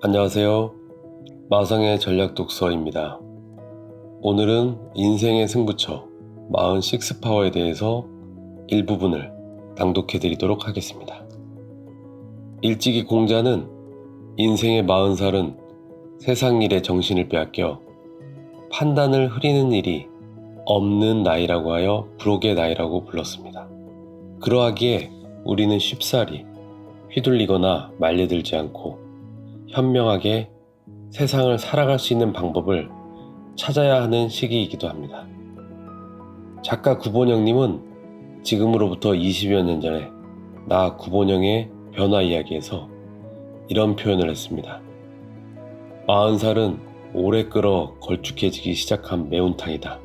안녕하세요. 마성의 전략 독서입니다. 오늘은 인생의 승부처 46 파워에 대해서 일부분을 낭독해 드리도록 하겠습니다. 일찍이 공자는 인생의 40살은 세상 일에 정신을 빼앗겨 판단을 흐리는 일이 없는 나이라고 하여 불혹의 나이라고 불렀습니다. 그러하기에 우리는 쉽사리 휘둘리거나 말려들지 않고 현명하게 세상을 살아갈 수 있는 방법을 찾아야 하는 시기이기도 합니다. 작가 구본영님은 지금으로부터 20여 년 전에 나 구본영의 변화 이야기에서 이런 표현을 했습니다. 40살은 오래 끓어 걸쭉해지기 시작한 매운탕이다.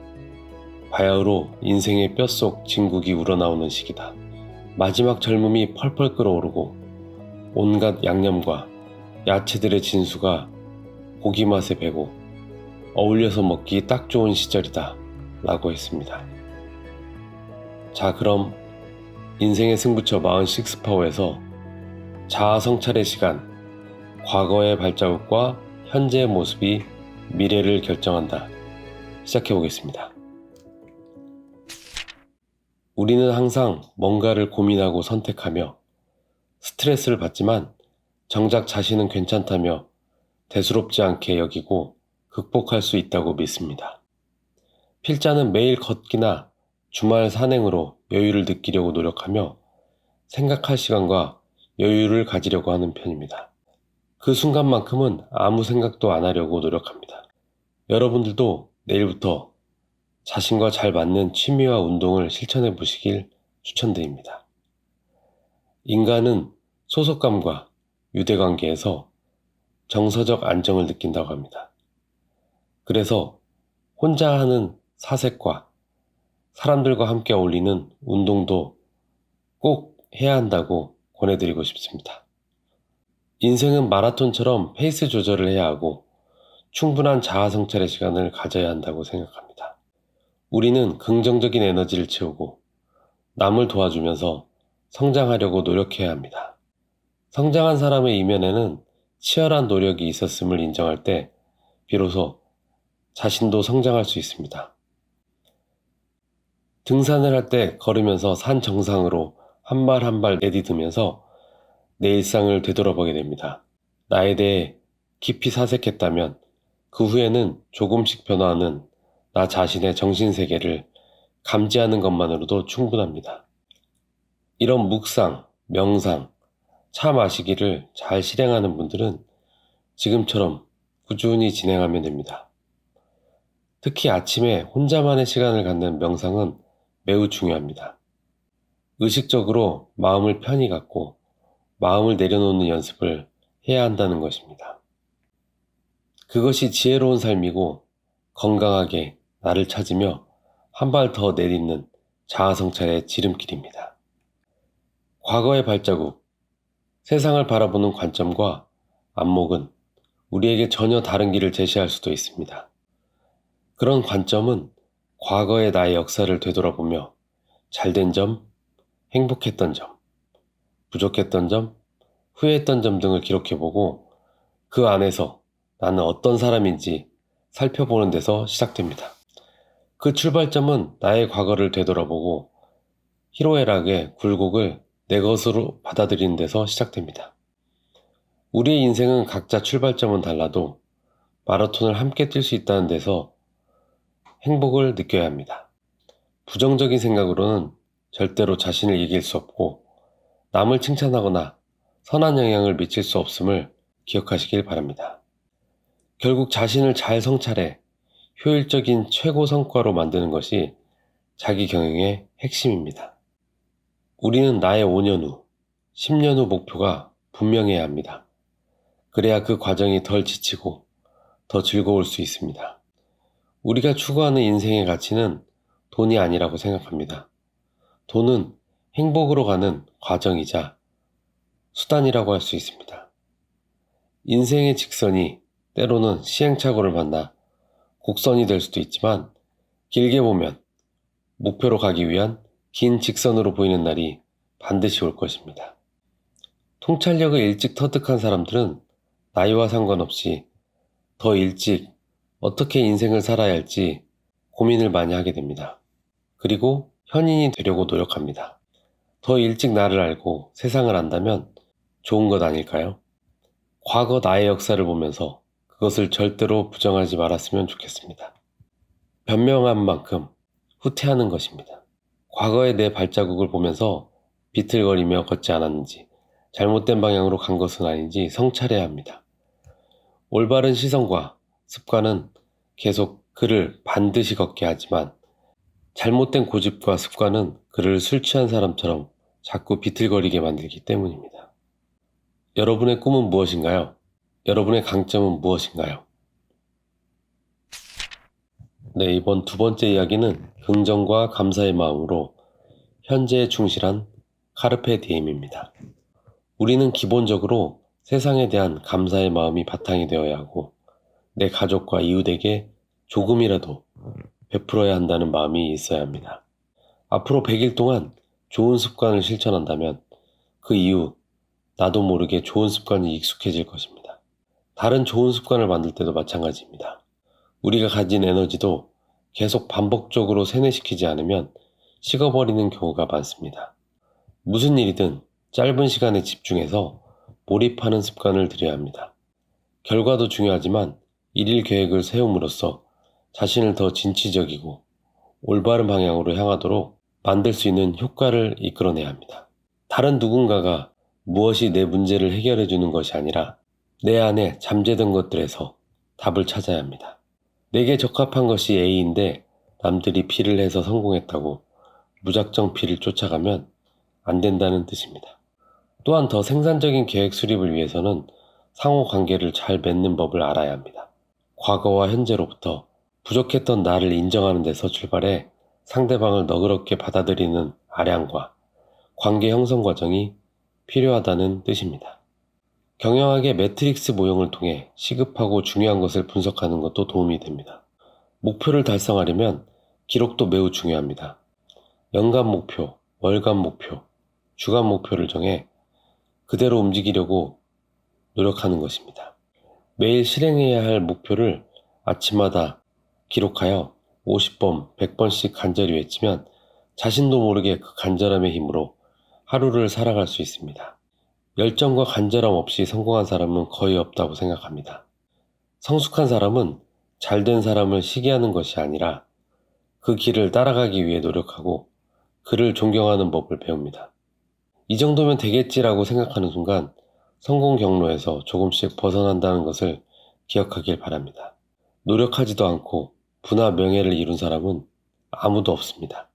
바야흐로 인생의 뼛속 진국이 우러나오는 시기다. 마지막 젊음이 펄펄 끓어오르고 온갖 양념과 야채들의 진수가 고기 맛에 배고 어울려서 먹기 딱 좋은 시절이다 라고 했습니다. 자, 그럼 인생의 승부처 46 파워에서 자아 성찰의 시간, 과거의 발자국과 현재의 모습이 미래를 결정한다. 시작해 보겠습니다. 우리는 항상 뭔가를 고민하고 선택하며 스트레스를 받지만 정작 자신은 괜찮다며 대수롭지 않게 여기고 극복할 수 있다고 믿습니다. 필자는 매일 걷기나 주말 산행으로 여유를 느끼려고 노력하며 생각할 시간과 여유를 가지려고 하는 편입니다. 그 순간만큼은 아무 생각도 안 하려고 노력합니다. 여러분들도 내일부터 자신과 잘 맞는 취미와 운동을 실천해 보시길 추천드립니다. 인간은 소속감과 유대관계에서 정서적 안정을 느낀다고 합니다. 그래서 혼자 하는 사색과 사람들과 함께 어울리는 운동도 꼭 해야 한다고 권해드리고 싶습니다. 인생은 마라톤처럼 페이스 조절을 해야 하고 충분한 자아 성찰의 시간을 가져야 한다고 생각합니다. 우리는 긍정적인 에너지를 채우고 남을 도와주면서 성장하려고 노력해야 합니다. 성장한 사람의 이면에는 치열한 노력이 있었음을 인정할 때 비로소 자신도 성장할 수 있습니다. 등산을 할 때 걸으면서 산 정상으로 한 발 한 발 내디디면서 내 일상을 되돌아보게 됩니다. 나에 대해 깊이 사색했다면 그 후에는 조금씩 변화하는 나 자신의 정신세계를 감지하는 것만으로도 충분합니다. 이런 묵상, 명상, 차 마시기를 잘 실행하는 분들은 지금처럼 꾸준히 진행하면 됩니다. 특히 아침에 혼자만의 시간을 갖는 명상은 매우 중요합니다. 의식적으로 마음을 편히 갖고 마음을 내려놓는 연습을 해야 한다는 것입니다. 그것이 지혜로운 삶이고 건강하게 나를 찾으며 한 발 더 내딛는 자아 성찰의 지름길입니다. 과거의 발자국, 세상을 바라보는 관점과 안목은 우리에게 전혀 다른 길을 제시할 수도 있습니다. 그런 관점은 과거의 나의 역사를 되돌아보며 잘된 점, 행복했던 점, 부족했던 점, 후회했던 점 등을 기록해보고 그 안에서 나는 어떤 사람인지 살펴보는 데서 시작됩니다. 그 출발점은 나의 과거를 되돌아보고 희로애락의 굴곡을 내 것으로 받아들이는 데서 시작됩니다. 우리의 인생은 각자 출발점은 달라도 마라톤을 함께 뛸 수 있다는 데서 행복을 느껴야 합니다. 부정적인 생각으로는 절대로 자신을 이길 수 없고 남을 칭찬하거나 선한 영향을 미칠 수 없음을 기억하시길 바랍니다. 결국 자신을 잘 성찰해 효율적인 최고 성과로 만드는 것이 자기 경영의 핵심입니다. 우리는 나의 5년 후, 10년 후 목표가 분명해야 합니다. 그래야 그 과정이 덜 지치고 더 즐거울 수 있습니다. 우리가 추구하는 인생의 가치는 돈이 아니라고 생각합니다. 돈은 행복으로 가는 과정이자 수단이라고 할 수 있습니다. 인생의 직선이 때로는 시행착오를 만나 곡선이 될 수도 있지만 길게 보면 목표로 가기 위한 긴 직선으로 보이는 날이 반드시 올 것입니다. 통찰력을 일찍 터득한 사람들은 나이와 상관없이 더 일찍 어떻게 인생을 살아야 할지 고민을 많이 하게 됩니다. 그리고 현인이 되려고 노력합니다. 더 일찍 나를 알고 세상을 안다면 좋은 것 아닐까요? 과거 나의 역사를 보면서 그것을 절대로 부정하지 말았으면 좋겠습니다. 변명한 만큼 후퇴하는 것입니다. 과거의 내 발자국을 보면서 비틀거리며 걷지 않았는지, 잘못된 방향으로 간 것은 아닌지 성찰해야 합니다. 올바른 시선과 습관은 계속 그를 반드시 걷게 하지만, 잘못된 고집과 습관은 그를 술 취한 사람처럼 자꾸 비틀거리게 만들기 때문입니다. 여러분의 꿈은 무엇인가요? 여러분의 강점은 무엇인가요? 네, 이번 두 번째 이야기는 긍정과 감사의 마음으로 현재에 충실한 카르페 디엠입니다. 우리는 기본적으로 세상에 대한 감사의 마음이 바탕이 되어야 하고, 내 가족과 이웃에게 조금이라도 베풀어야 한다는 마음이 있어야 합니다. 앞으로 100일 동안 좋은 습관을 실천한다면 그 이후 나도 모르게 좋은 습관이 익숙해질 것입니다. 다른 좋은 습관을 만들 때도 마찬가지입니다. 우리가 가진 에너지도 계속 반복적으로 세뇌시키지 않으면 식어버리는 경우가 많습니다. 무슨 일이든 짧은 시간에 집중해서 몰입하는 습관을 들여야 합니다. 결과도 중요하지만 일일 계획을 세움으로써 자신을 더 진취적이고 올바른 방향으로 향하도록 만들 수 있는 효과를 이끌어내야 합니다. 다른 누군가가 무엇이 내 문제를 해결해 주는 것이 아니라 내 안에 잠재된 것들에서 답을 찾아야 합니다. 내게 적합한 것이 A인데 남들이 B를 해서 성공했다고 무작정 B를 쫓아가면 안 된다는 뜻입니다. 또한 더 생산적인 계획 수립을 위해서는 상호 관계를 잘 맺는 법을 알아야 합니다. 과거와 현재로부터 부족했던 나를 인정하는 데서 출발해 상대방을 너그럽게 받아들이는 아량과 관계 형성 과정이 필요하다는 뜻입니다. 경영학의 매트릭스 모형을 통해 시급하고 중요한 것을 분석하는 것도 도움이 됩니다. 목표를 달성하려면 기록도 매우 중요합니다. 연간 목표, 월간 목표, 주간 목표를 정해 그대로 움직이려고 노력하는 것입니다. 매일 실행해야 할 목표를 아침마다 기록하여 50번, 100번씩 간절히 외치면 자신도 모르게 그 간절함의 힘으로 하루를 살아갈 수 있습니다. 열정과 간절함 없이 성공한 사람은 거의 없다고 생각합니다. 성숙한 사람은 잘된 사람을 시기하는 것이 아니라 그 길을 따라가기 위해 노력하고 그를 존경하는 법을 배웁니다. 이 정도면 되겠지라고 생각하는 순간 성공 경로에서 조금씩 벗어난다는 것을 기억하길 바랍니다. 노력하지도 않고 부나 명예를 이룬 사람은 아무도 없습니다.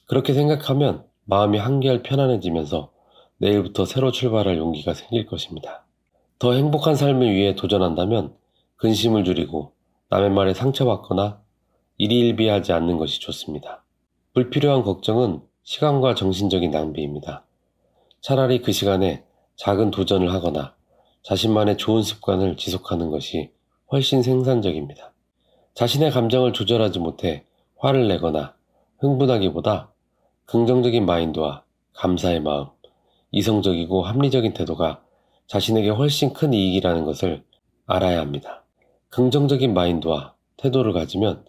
그렇게 생각하면 마음이 한결 편안해지면서 내일부터 새로 출발할 용기가 생길 것입니다. 더 행복한 삶을 위해 도전한다면 근심을 줄이고 남의 말에 상처받거나 일희일비하지 않는 것이 좋습니다. 불필요한 걱정은 시간과 정신적인 낭비입니다. 차라리 그 시간에 작은 도전을 하거나 자신만의 좋은 습관을 지속하는 것이 훨씬 생산적입니다. 자신의 감정을 조절하지 못해 화를 내거나 흥분하기보다 긍정적인 마인드와 감사의 마음, 이성적이고 합리적인 태도가 자신에게 훨씬 큰 이익이라는 것을 알아야 합니다. 긍정적인 마인드와 태도를 가지면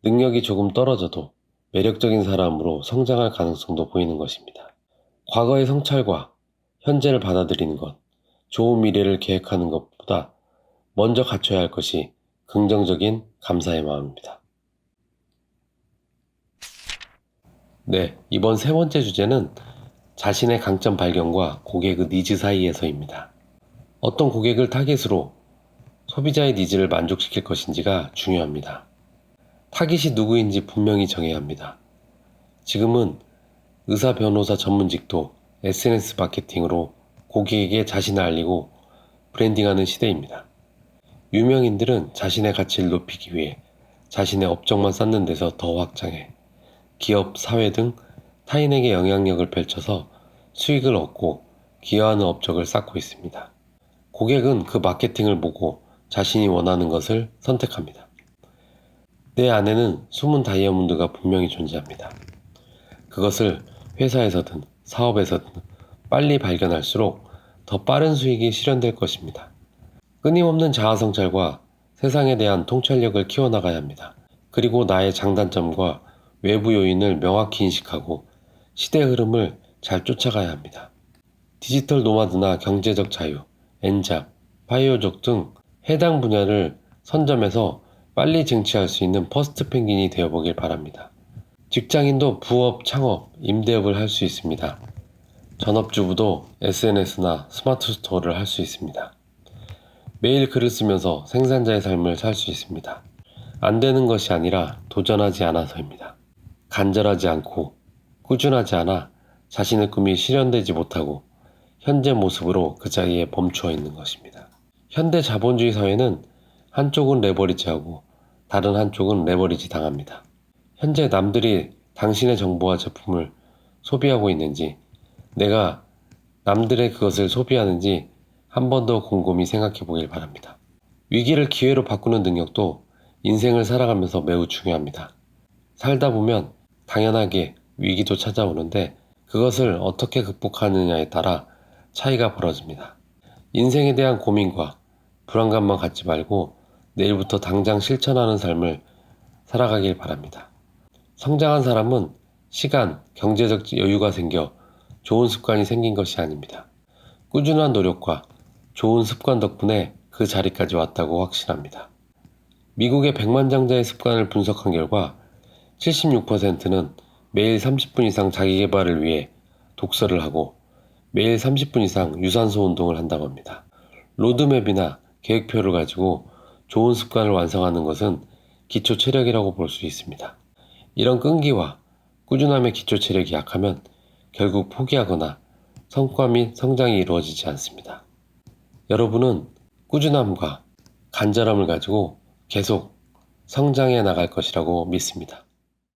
능력이 조금 떨어져도 매력적인 사람으로 성장할 가능성도 보이는 것입니다. 과거의 성찰과 현재를 받아들이는 것, 좋은 미래를 계획하는 것보다 먼저 갖춰야 할 것이 긍정적인 감사의 마음입니다. 네, 이번 세 번째 주제는 자신의 강점 발견과 고객의 니즈 사이에서입니다. 어떤 고객을 타깃으로 소비자의 니즈를 만족시킬 것인지가 중요합니다. 타깃이 누구인지 분명히 정해야 합니다. 지금은 의사, 변호사 전문직도 SNS 마케팅으로 고객에게 자신을 알리고 브랜딩하는 시대입니다. 유명인들은 자신의 가치를 높이기 위해 자신의 업적만 쌓는 데서 더 확장해 기업, 사회 등 타인에게 영향력을 펼쳐서 수익을 얻고 기여하는 업적을 쌓고 있습니다. 고객은 그 마케팅을 보고 자신이 원하는 것을 선택합니다. 내 안에는 숨은 다이아몬드가 분명히 존재합니다. 그것을 회사에서든 사업에서든 빨리 발견할수록 더 빠른 수익이 실현될 것입니다. 끊임없는 자아성찰과 세상에 대한 통찰력을 키워나가야 합니다. 그리고 나의 장단점과 외부 요인을 명확히 인식하고 시대 흐름을 잘 쫓아가야 합니다. 디지털 노마드나 경제적 자유, 엔잡, 바이오족 등 해당 분야를 선점해서 빨리 쟁취할 수 있는 퍼스트 펭귄이 되어보길 바랍니다. 직장인도 부업, 창업, 임대업을 할 수 있습니다. 전업주부도 SNS나 스마트 스토어를 할 수 있습니다. 매일 글을 쓰면서 생산자의 삶을 살 수 있습니다. 안 되는 것이 아니라 도전하지 않아서입니다. 간절하지 않고 꾸준하지 않아 자신의 꿈이 실현되지 못하고 현재 모습으로 그 자리에 멈추어 있는 것입니다. 현대 자본주의 사회는 한쪽은 레버리지하고 다른 한쪽은 레버리지 당합니다. 현재 남들이 당신의 정보와 제품을 소비하고 있는지, 내가 남들의 그것을 소비하는지 한 번 더 곰곰이 생각해 보길 바랍니다. 위기를 기회로 바꾸는 능력도 인생을 살아가면서 매우 중요합니다. 살다 보면 당연하게 위기도 찾아오는데 그것을 어떻게 극복하느냐에 따라 차이가 벌어집니다. 인생에 대한 고민과 불안감만 갖지 말고 내일부터 당장 실천하는 삶을 살아가길 바랍니다. 성장한 사람은 시간, 경제적 여유가 생겨 좋은 습관이 생긴 것이 아닙니다. 꾸준한 노력과 좋은 습관 덕분에 그 자리까지 왔다고 확신합니다. 미국의 백만장자의 습관을 분석한 결과 76%는 매일 30분 이상 자기계발을 위해 독서를 하고 매일 30분 이상 유산소 운동을 한다고 합니다. 로드맵이나 계획표를 가지고 좋은 습관을 완성하는 것은 기초 체력이라고 볼 수 있습니다. 이런 끈기와 꾸준함의 기초 체력이 약하면 결국 포기하거나 성과 및 성장이 이루어지지 않습니다. 여러분은 꾸준함과 간절함을 가지고 계속 성장해 나갈 것이라고 믿습니다.